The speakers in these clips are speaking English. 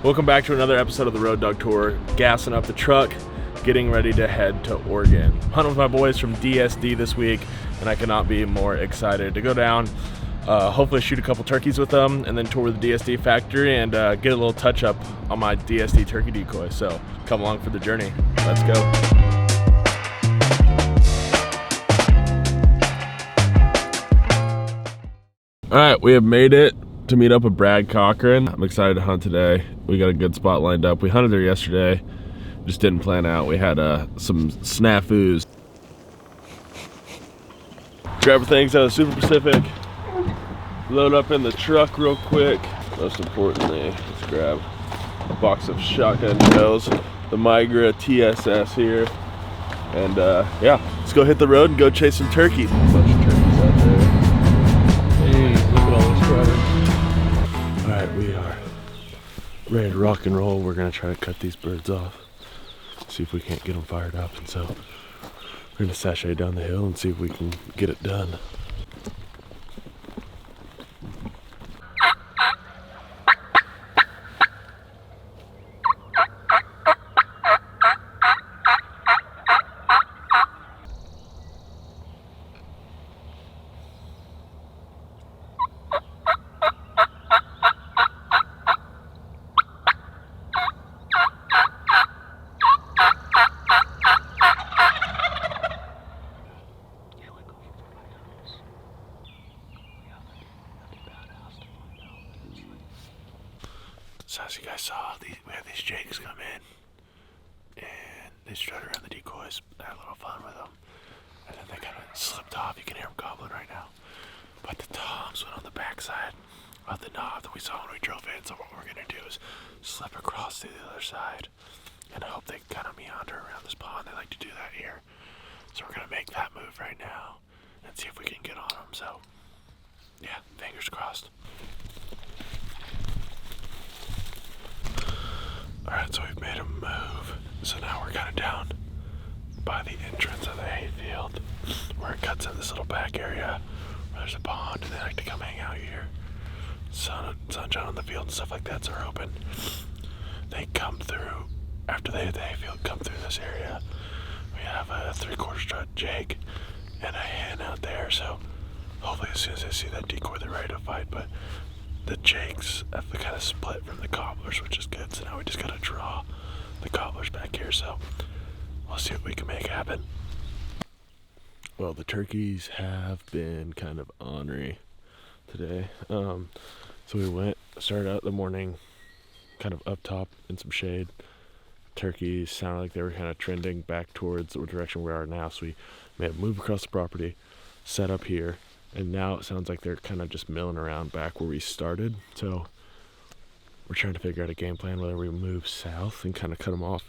Welcome back to another episode of the Road Dog Tour. Gassing up the truck, getting ready to head to Oregon. Hunting with my boys from DSD this week, and I cannot be more excited to go down, hopefully shoot a couple turkeys with them, and then tour the DSD factory and get a little touch up on my DSD turkey decoy. So come along for the journey. Let's go. All right, we have made it to meet up with Brad Cochran. I'm excited to hunt today. We got a good spot lined up. We hunted there yesterday, just didn't plan out. We had some snafus. Grab things out of Super Pacific, load up in the truck real quick. Most importantly, let's grab a box of shotgun shells, the Migra TSS here, and yeah, let's go hit the road and go chase some turkeys. A bunch of turkeys out there. Hey, look at all this water. All right, we are ready to rock and roll. We're gonna try to cut these birds off, see if we can't get them fired up, and so we're gonna sashay down the hill and see if we can get it done. So as you guys saw, we had these jakes come in, and they strutted around the decoys, had a little fun with them, and then they kind of slipped off. You can hear them gobbling right now. But the toms went on the backside of the knob that we saw when we drove in, so what we're going to do is slip across to the other side, and I hope they kind of meander around this pond. They like to do that here. So we're going to make that move right now, and see if we can get on them. So, yeah, fingers crossed. Alright, so we've made a move. So now we're kind of down by the entrance of the hayfield, where it cuts in this little back area where there's a pond, and they like to come hang out here. Sunshine on the field and stuff like that, so we're hoping they come through. After they hit the hayfield, come through this area. We have a 3/4 strut jake and a hen out there, so hopefully as soon as they see that decoy, they're ready to fight. But the jakes have to kind of split from the gobblers, which is good. So now we just got to draw the gobblers back here. So we'll see what we can make happen. Well, the turkeys have been kind of ornery today. So we started out the morning kind of up top in some shade. Turkeys sounded like they were kind of trending back towards the direction we are now. So we made a move across the property, set up here. And now it sounds like they're kind of just milling around back where we started. So we're trying to figure out a game plan, whether we move south and kind of cut them off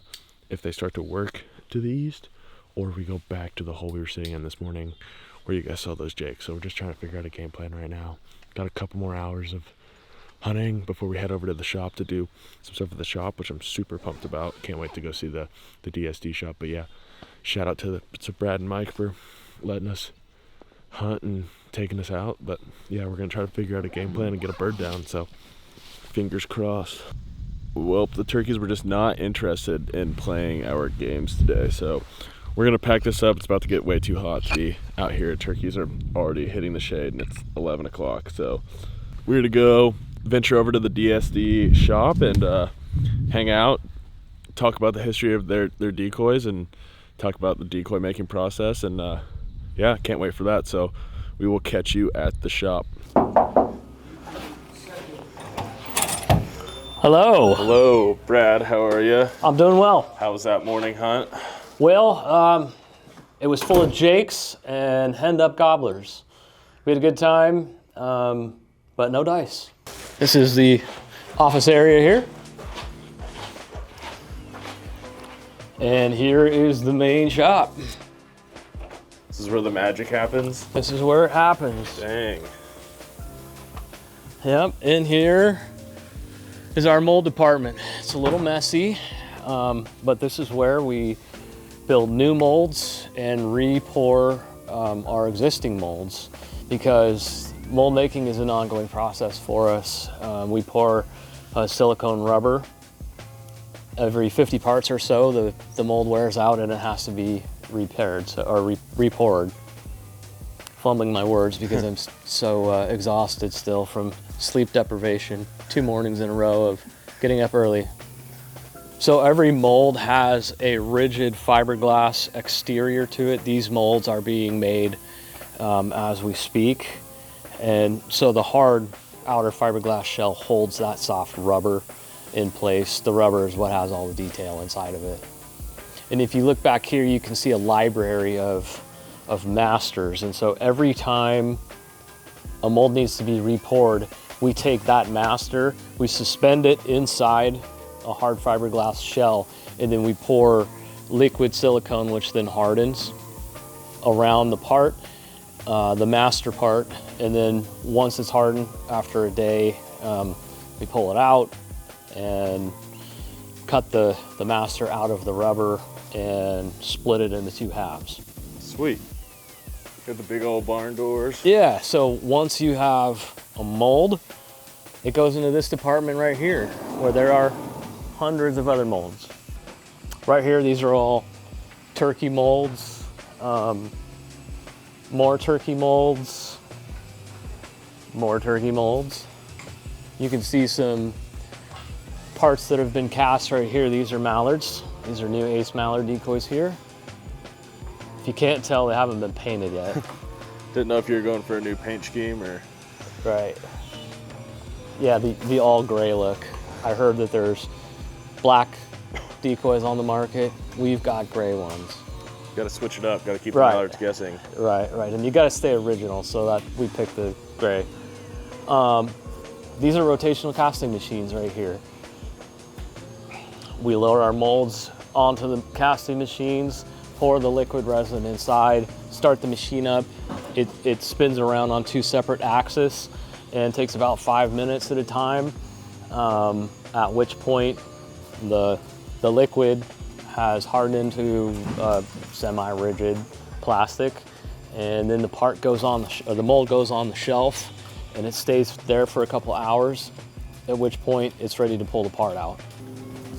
if they start to work to the east, or we go back to the hole we were sitting in this morning where you guys saw those jakes. So we're just trying to figure out a game plan right now. Got a couple more hours of hunting before we head over to the shop to do some stuff at the shop, which I'm super pumped about. Can't wait to go see the DSD shop. But yeah, shout out to Brad and Mike for letting us hunt and taking us out. But yeah, we're gonna try to figure out a game plan and get a bird down, so fingers crossed. Well, the turkeys were just not interested in playing our games today, so we're gonna pack this up. It's about to get way too hot to be out here. Turkeys are already hitting the shade and it's 11 o'clock, so we're gonna go venture over to the DSD shop and hang out, talk about the history of their decoys, and talk about the decoy making process. And yeah, can't wait for that. So we will catch you at the shop. Hello. Hello, Brad. How are you? I'm doing well. How was that morning hunt? Well, it was full of jakes and henned up gobblers. We had a good time, but no dice. This is the office area here. And here is the main shop. This is where the magic happens? This is where it happens. Dang. Yep, in here is our mold department. It's a little messy, but this is where we build new molds and re-pour our existing molds, because mold making is an ongoing process for us. We pour silicone rubber every 50 parts or so, the mold wears out and it has to be repaired, or re-poured. Fumbling my words because I'm so exhausted still from sleep deprivation. 2 mornings in a row of getting up early. So every mold has a rigid fiberglass exterior to it. These molds are being made as we speak. And so the hard outer fiberglass shell holds that soft rubber in place. The rubber is what has all the detail inside of it. And if you look back here, you can see a library of masters. And so every time a mold needs to be re-poured, we take that master, we suspend it inside a hard fiberglass shell, and then we pour liquid silicone, which then hardens around the part, the master part. And then once it's hardened, after a day, we pull it out and cut the master out of the rubber and split it into 2 halves. Sweet. Got the big old barn doors. Yeah, so once you have a mold, it goes into this department right here, where there are hundreds of other molds. Right here, these are all turkey molds, more turkey molds, more turkey molds. You can see some parts that have been cast right here. These are mallards. These are new Ace Mallard decoys here. If you can't tell, they haven't been painted yet. Didn't know if you were going for a new paint scheme or... Right. Yeah, the all gray look. I heard that there's black decoys on the market. We've got gray ones. Got to switch it up. Got to keep the Right. mallards guessing. Right. And you got to stay original, so that we picked the gray. These are rotational casting machines right here. We lower our molds onto the casting machines, pour the liquid resin inside, start the machine up. It spins around on 2 separate axes and takes about 5 minutes at a time, at which point the liquid has hardened into semi-rigid plastic, and then the part goes on, the mold goes on the shelf, and it stays there for a couple hours, at which point it's ready to pull the part out.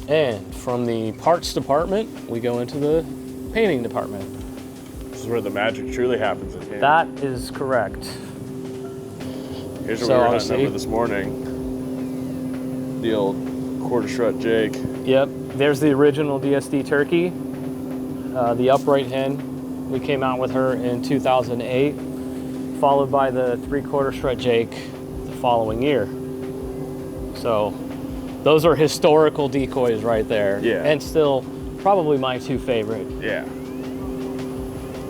And from the parts department, we go into the painting department. This is where the magic truly happens in here. That is correct. Here's what So we were hunting obviously- over this morning. The old quarter strut Jake. Yep, there's the original DSD turkey, the upright hen. We came out with her in 2008, followed by the 3/4 strut Jake the following year. So those are historical decoys right there. Yeah. And still probably my 2 favorite. Yeah.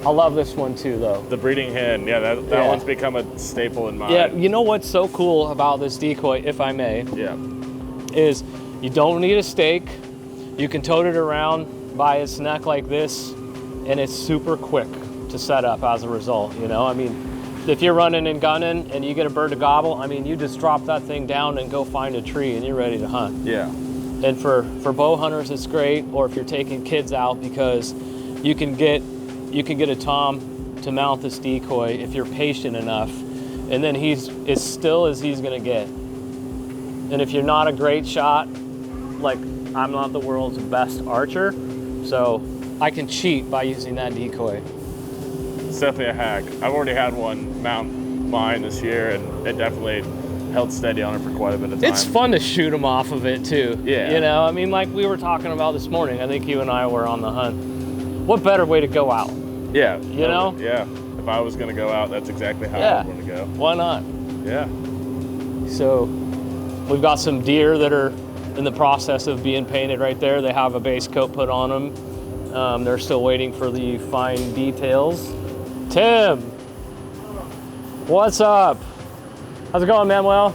I love this one too though. The breeding hen. Yeah, that Yeah. one's become a staple in mine. Yeah, you know what's so cool about this decoy, if I may, Yeah. is you don't need a stake. You can tote it around by its neck like this, and it's super quick to set up as a result, you know? I mean, if you're running and gunning and you get a bird to gobble, I mean, you just drop that thing down and go find a tree and you're ready to hunt. Yeah. And for bow hunters, it's great, or if you're taking kids out, because you can get a tom to mount this decoy if you're patient enough, and then he's as still as he's gonna get. And if you're not a great shot, like I'm not the world's best archer, so I can cheat by using that decoy. It's definitely a hack. I've already had one mount mine this year, and it definitely held steady on it for quite a bit of time. It's fun to shoot them off of it too. Yeah. You know, I mean, like we were talking about this morning, I think you and I were on the hunt. What better way to go out? Yeah. You know? Yeah. If I was going to go out, that's exactly how Yeah. I was going to go. Why not? Yeah. So we've got some deer that are in the process of being painted right there. They have a base coat put on them. They're still waiting for the fine details. Tim, what's up? How's it going, Manuel?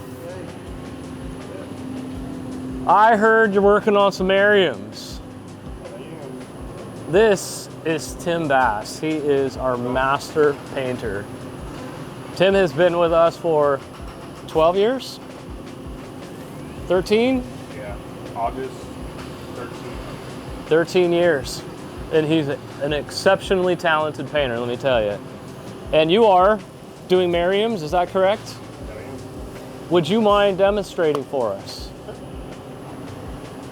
I heard you're working on some Merriams. This is Tim Bass. He is our master painter. Tim has been with us for 12 years? 13? Yeah. August 13th. 13 years. And he's an exceptionally talented painter, let me tell you. And you are doing Merriams, is that correct? Would you mind demonstrating for us?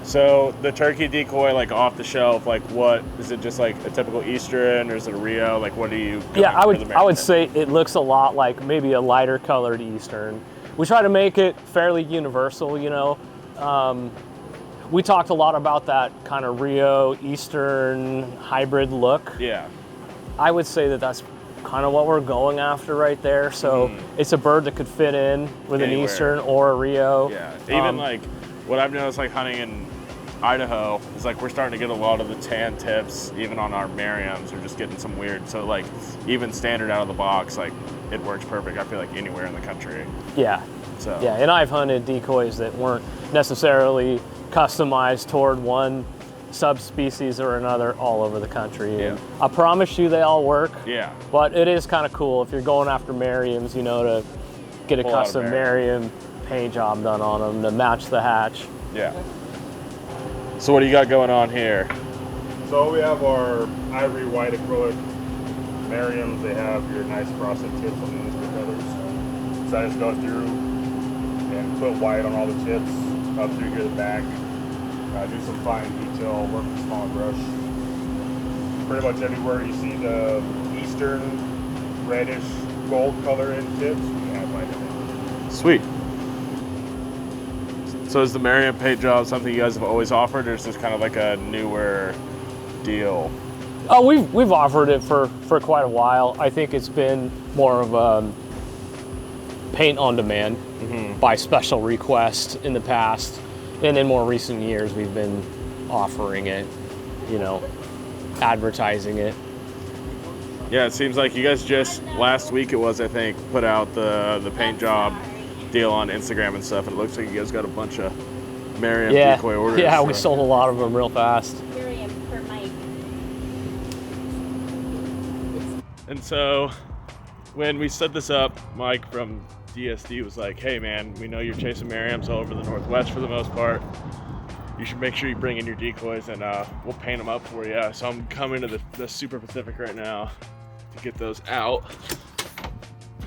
So the turkey decoy, like off the shelf, like what is it? Just like a typical Eastern, or is it a Rio? Like what do you? Yeah, I would say it looks a lot like maybe a lighter colored Eastern. We try to make it fairly universal, you know. We talked a lot about that kind of Rio Eastern hybrid look. Yeah. I would say that that's kind of what we're going after right there. So it's a bird that could fit in with Anywhere. an Eastern or a Rio. Yeah. Even like what I've noticed, like hunting in Idaho, is like we're starting to get a lot of the tan tips, even on our Merriams. We're just getting some weird. So like even standard out of the box, like it works perfect. I feel like anywhere in the country. Yeah. So. Yeah, and I've hunted decoys that weren't necessarily customized toward one subspecies or another all over the country. Yeah. And I promise you they all work. Yeah. But it is kind of cool if you're going after Merriams, you know, to get a Pull out a custom Merriam paint job done on them to match the hatch. Yeah. So what do you got going on here? So we have our ivory white acrylic Merriams. They have your nice frosted tips on the Easter feathers. So I just go through and put white on all the tips up through here the back. Do some fine detail, work with a small brush. Pretty much everywhere you see the Eastern reddish gold color in tips, we have white in it. Sweet. So is the Merriam paint job something you guys have always offered, or is this kind of like a newer deal? Oh, we've offered it for quite a while. I think it's been more of a paint on demand by special request in the past. And in more recent years, we've been offering it, you know, advertising it. Yeah, it seems like you guys just, last week it was, I think, put out the paint job deal on Instagram and stuff, and it looks like you guys got a bunch of Merriam decoy orders. Yeah, so. we sold a lot of them real fast. For Mike. And so when we set this up, Mike from DSD was like, hey man, we know you're chasing Merriams all over the Northwest for the most part. You should make sure you bring in your decoys and we'll paint them up for you. So I'm coming to the Super Pacific right now to get those out,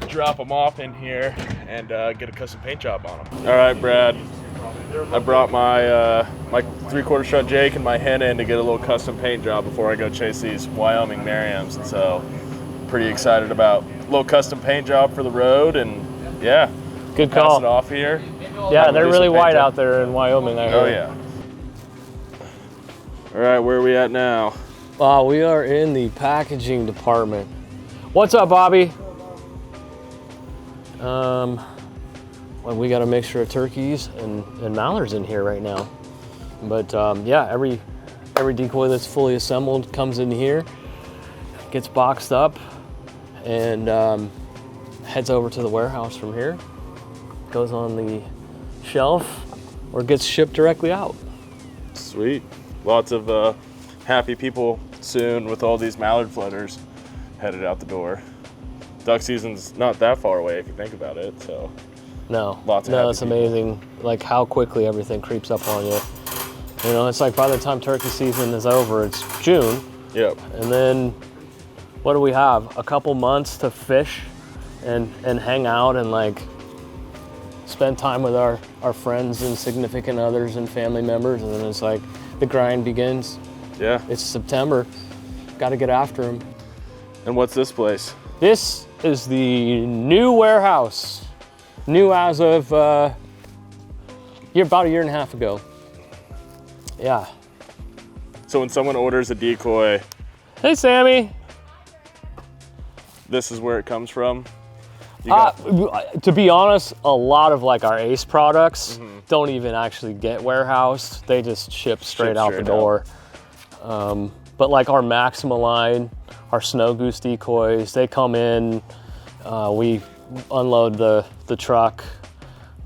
drop them off in here, and get a custom paint job on them. All right, Brad. I brought my my 3/4 shot Jake and my hen in to get a little custom paint job before I go chase these Wyoming Merriams, and so pretty excited about a little custom paint job for the road. And yeah, Good pass call. it off here. Yeah, they're do really some paint white job. out there in Wyoming. I Oh heard. yeah. All right, where are we at now? We are in the packaging department. What's up, Bobby? Well, we got a mixture of turkeys and mallards in here right now. But yeah, every decoy that's fully assembled comes in here, gets boxed up, and heads over to the warehouse from here, goes on the shelf, or gets shipped directly out. Sweet. Lots of happy people soon with all these mallard flutters headed out the door. Duck season's not that far away if you think about it, so. No, Lots of happy it's people. amazing, like how quickly everything creeps up on you. You know, it's like by the time turkey season is over, it's June, Yep. and then what do we have? A couple months to fish and hang out and like spend time with our friends and significant others and family members, and then it's like the grind begins. Yeah. It's September, got to get after them. And what's this place? This is the new warehouse, new as of about a year and a half ago. Yeah. So when someone orders a decoy, Hey, Sammy. this is where it comes from? You got- To be honest, a lot of like our Ace products don't even actually get warehoused. They just ship straight out the straight door. But like our Maxima line, our Snow Goose decoys, they come in, we unload the truck,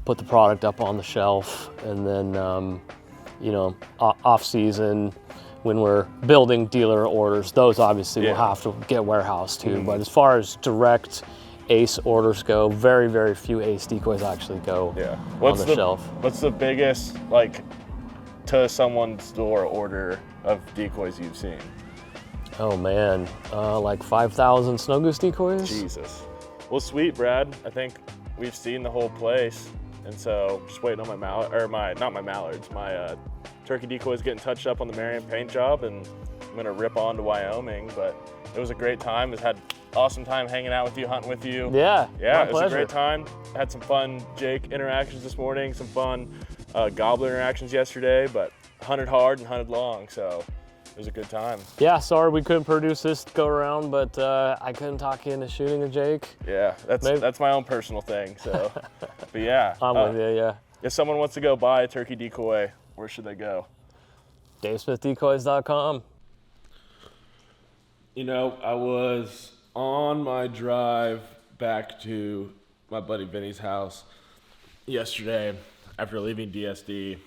put the product up on the shelf, and then, you know, off season, when we're building dealer orders, those obviously will Yeah. have to get warehoused too. But as far as direct Ace orders go, very, very few Ace decoys actually go Yeah. on the shelf. What's the biggest, like, to someone's door order of decoys you've seen? Oh man, like 5,000 Snow Goose decoys? Jesus. Well, sweet, Brad. I think we've seen the whole place, and so just waiting on my mallard, or not my mallards, my turkey decoys getting touched up on the Merriam paint job, and I'm gonna rip on to Wyoming. But it was a great time. It's had awesome time hanging out with you, hunting with you. Yeah, Yeah, my it was pleasure. a great time. Had some fun Jake interactions this morning, some fun gobbler interactions yesterday, but hunted hard and hunted long, so it was a good time. Yeah, sorry we couldn't produce this go around, but I couldn't talk you into shooting a Jake. Yeah, that's my own personal thing. So, but yeah, I'm with you, yeah. if someone wants to go buy a turkey decoy, where should they go? DaveSmithDecoys.com. You know, I was on my drive back to my buddy Vinny's house yesterday after leaving DSD,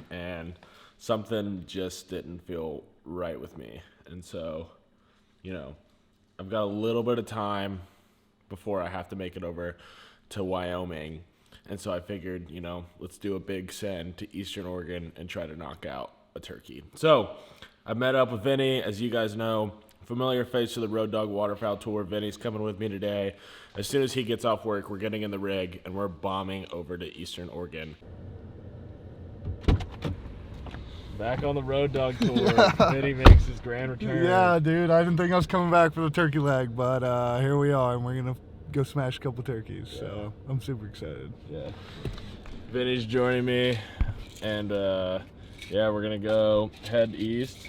and something just didn't feel right with me. And so, you know, I've got a little bit of time before I have to make it over to Wyoming. And so I figured, you know, let's do a big send to Eastern Oregon and try to knock out a turkey. So I met up with Vinny, as you guys know, familiar face to the Road Dog Waterfowl Tour. Vinny's coming with me today. As soon as he gets off work, we're getting in the rig and we're bombing over to Eastern Oregon. Back on the Road Dog Tour. Vinny makes his grand return. Yeah, dude, I didn't think I was coming back for the turkey leg, but here we are, and we're gonna go smash a couple turkeys. So I'm super excited. Yeah. Vinny's joining me, and yeah, we're gonna go head east,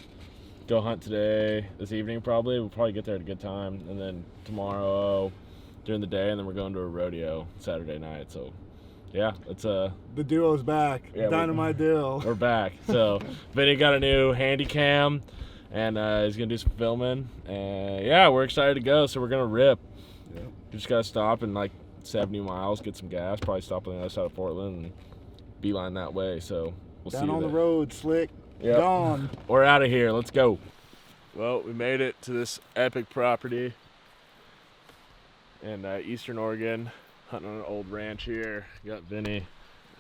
go hunt today, this evening probably. We'll probably get there at a good time, and then tomorrow during the day, and then we're going to a rodeo Saturday night. So yeah, it's The duo's back. Yeah, Dynamite duo. we're back. So Vinny got a new handy cam, and he's gonna do some filming, and yeah, we're excited to go. So we're gonna rip. Yep. We just gotta stop in like 70 miles, get some gas, probably stop on the other side of Portland, and beeline that way. So we'll see Down you on the there. road, slick. Yep. Gone. We're out of here. Let's go. Well, we made it to this epic property in Eastern Oregon, hunting on an old ranch here. Got Vinny,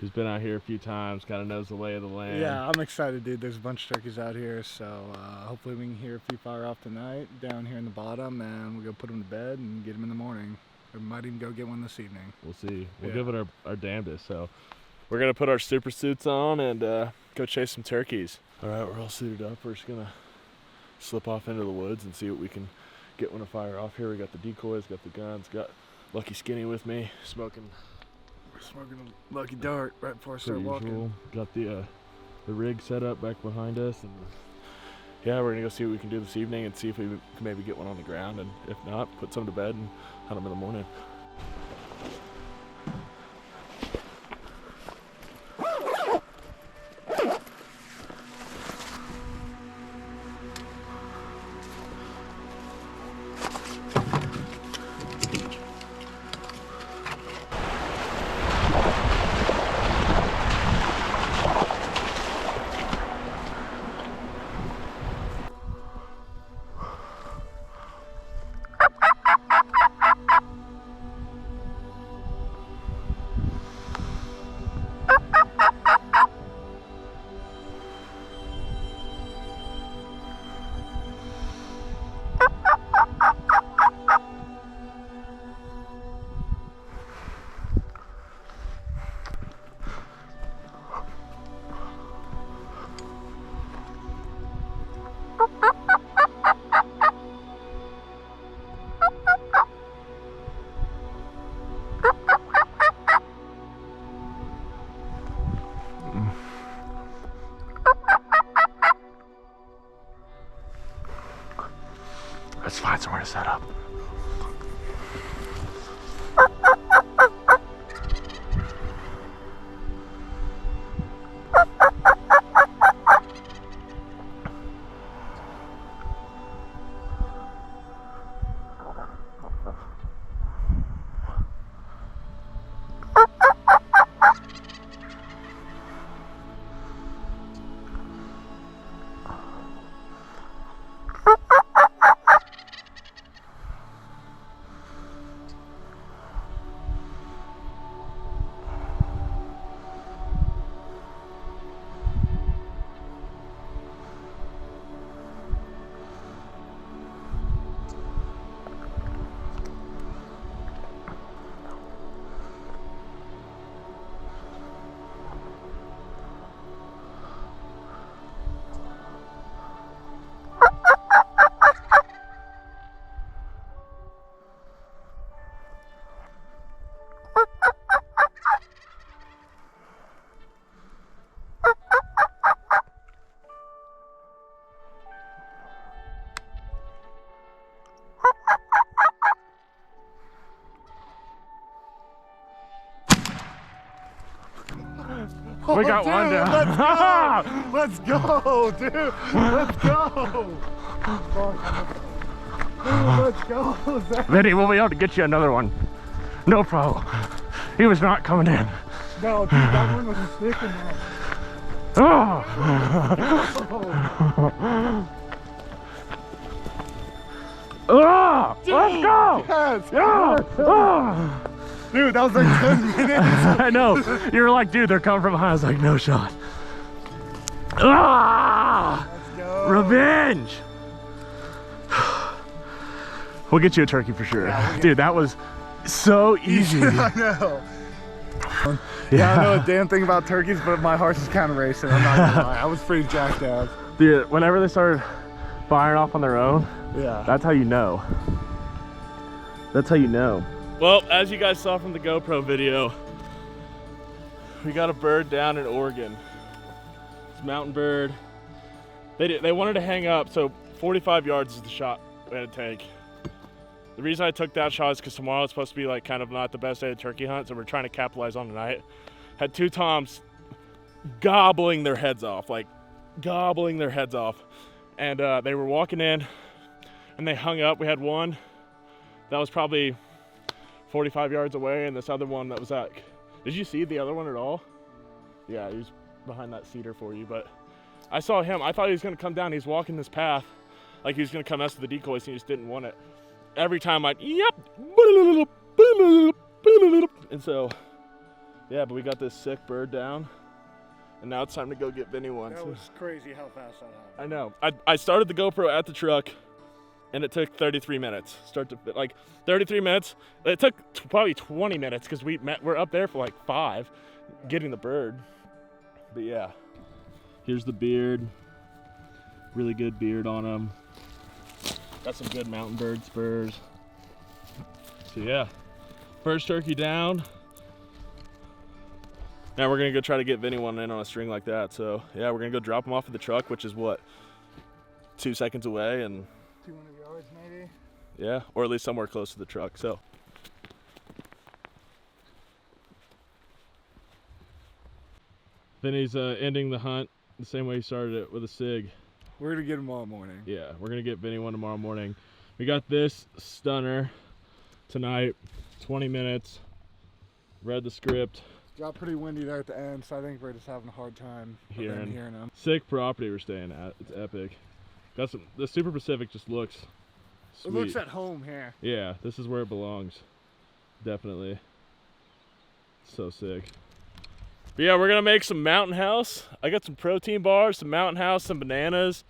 who's been out here a few times, kind of knows the lay of the land. Yeah, I'm excited, dude. There's a bunch of turkeys out here, so hopefully we can hear a few fire off tonight down here in the bottom, and we'll go put them to bed and get them in the morning. Or might even go get one this evening. We'll see. We'll Yeah. give it our damnedest. So we're gonna put our super suits on and go chase some turkeys. All right, we're all suited up. We're just gonna slip off into the woods and see what we can get one to fire off here. We got the decoys, got the guns, got Lucky Skinny with me, smoking. We're smoking a Lucky Dart right before I start Per walking. usual. Got the rig set up back behind us, and yeah, we're gonna go see what we can do this evening and see if we can maybe get one on the ground, and if not, put some to bed and hunt them in the morning. We got dude, one down. Let's go, dude. Let's go. Dude, let's go, Zach. Vinny, we'll be able to get you another one. No problem. He was not coming in. No, dude, that one was a stick in there. Oh. Oh, let's go! Yes, Yeah. Oh. dude, that was like 10 minutes. I know. You were like, dude, they're coming from behind. I was like, no shot. Ah! Let's go. Revenge! We'll get you a turkey for sure. Yeah, dude, that was so easy. I know. Yeah, I don't know a damn thing about turkeys, but my heart's just kind of racing. I'm not gonna lie. I was pretty jacked up. Dude, whenever they started firing off on their own, Yeah. that's how you know. That's how you know. Well, as you guys saw from the GoPro video, we got a bird down in Oregon. It's a mountain bird. They wanted to hang up, so 45 yards is the shot we had to take. The reason I took that shot is because tomorrow it's supposed to be like kind of not the best day to turkey hunt, so we're trying to capitalize on tonight. Had two toms gobbling their heads off, like gobbling their heads off. And they were walking in and they hung up. We had one that was probably 45 yards away, and this other one that was like, did you see the other one at all? Yeah, he was behind that cedar for you, but I saw him. I thought he was gonna come down. He's walking this path like he was gonna come mess with the decoys, and he just didn't want it. Every time I'd, yep, and so, yeah, but we got this sick bird down, and now it's time to go get Vinny one. That was crazy how fast that happened. I know. I started the GoPro at the truck, and it took 33 minutes. Like 33 minutes. It took probably 20 minutes because we're up there for like 5, getting the bird. But yeah, here's the beard. Really good beard on him. Got some good mountain bird spurs. So yeah, first turkey down. Now we're gonna go try to get Vinny one in on a string like that. So yeah, we're gonna go drop him off at the truck, which is what, 2 seconds away, and 200 yards maybe. yeah, or at least somewhere close to the truck. So Vinny's ending the hunt the same way he started it, with a sig. We're gonna get him tomorrow morning. Yeah, we're gonna get Vinny one tomorrow morning. We got this stunner tonight, 20 minutes. Read the script. Got pretty windy there at the end, so I think we're just having a hard time hearing him. Sick property we're staying at. It's epic. Got some. The Super Pacific just looks sweet. It looks at home here. Yeah, this is where it belongs. Definitely. So sick. But yeah, we're gonna make some Mountain House. I got some protein bars, some Mountain House, some bananas,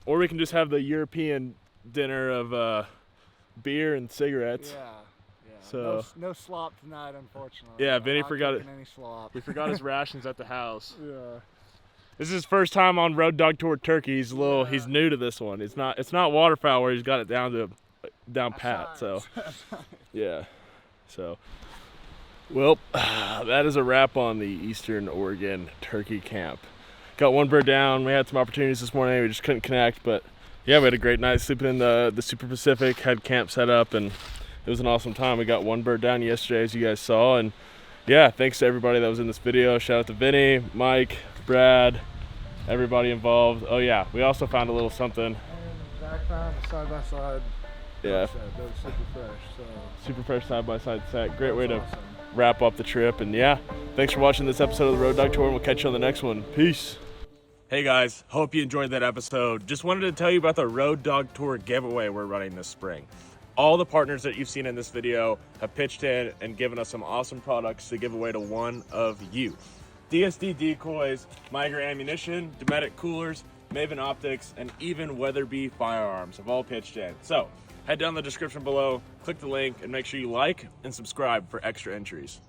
or we can just have the European dinner of beer and cigarettes. Yeah. So no slop tonight, unfortunately. yeah, I'm Vinny not forgot it. taking any slop. He forgot his rations at the house. Yeah. This is his first time on Road Dog Tour turkey. He's he's new to this one. It's not waterfowl where he's got it down pat. So yeah. So well, that is a wrap on the Eastern Oregon turkey camp. Got one bird down. We had some opportunities this morning. We just couldn't connect, but yeah, we had a great night sleeping in the Super Pacific. Had camp set up, and it was an awesome time. We got one bird down yesterday, as you guys saw, and yeah, thanks to everybody that was in this video. Shout out to Vinny, Mike, Brad, everybody involved. Oh yeah, we also found a little something. And Zach found a side-by-side. Yeah. That was super fresh. So Super fresh side-by-side set. Great way to awesome. wrap up the trip. And yeah, thanks for watching this episode of the Road Dog Tour, and we'll catch you on the next one. Peace. Hey guys, hope you enjoyed that episode. Just wanted to tell you about the Road Dog Tour giveaway we're running this spring. All the partners that you've seen in this video have pitched in and given us some awesome products to give away to one of you. DSD Decoys, Migra Ammunition, Dometic Coolers, Maven Optics, and even Weatherby Firearms have all pitched in. So head down the description below, click the link, and make sure you like and subscribe for extra entries.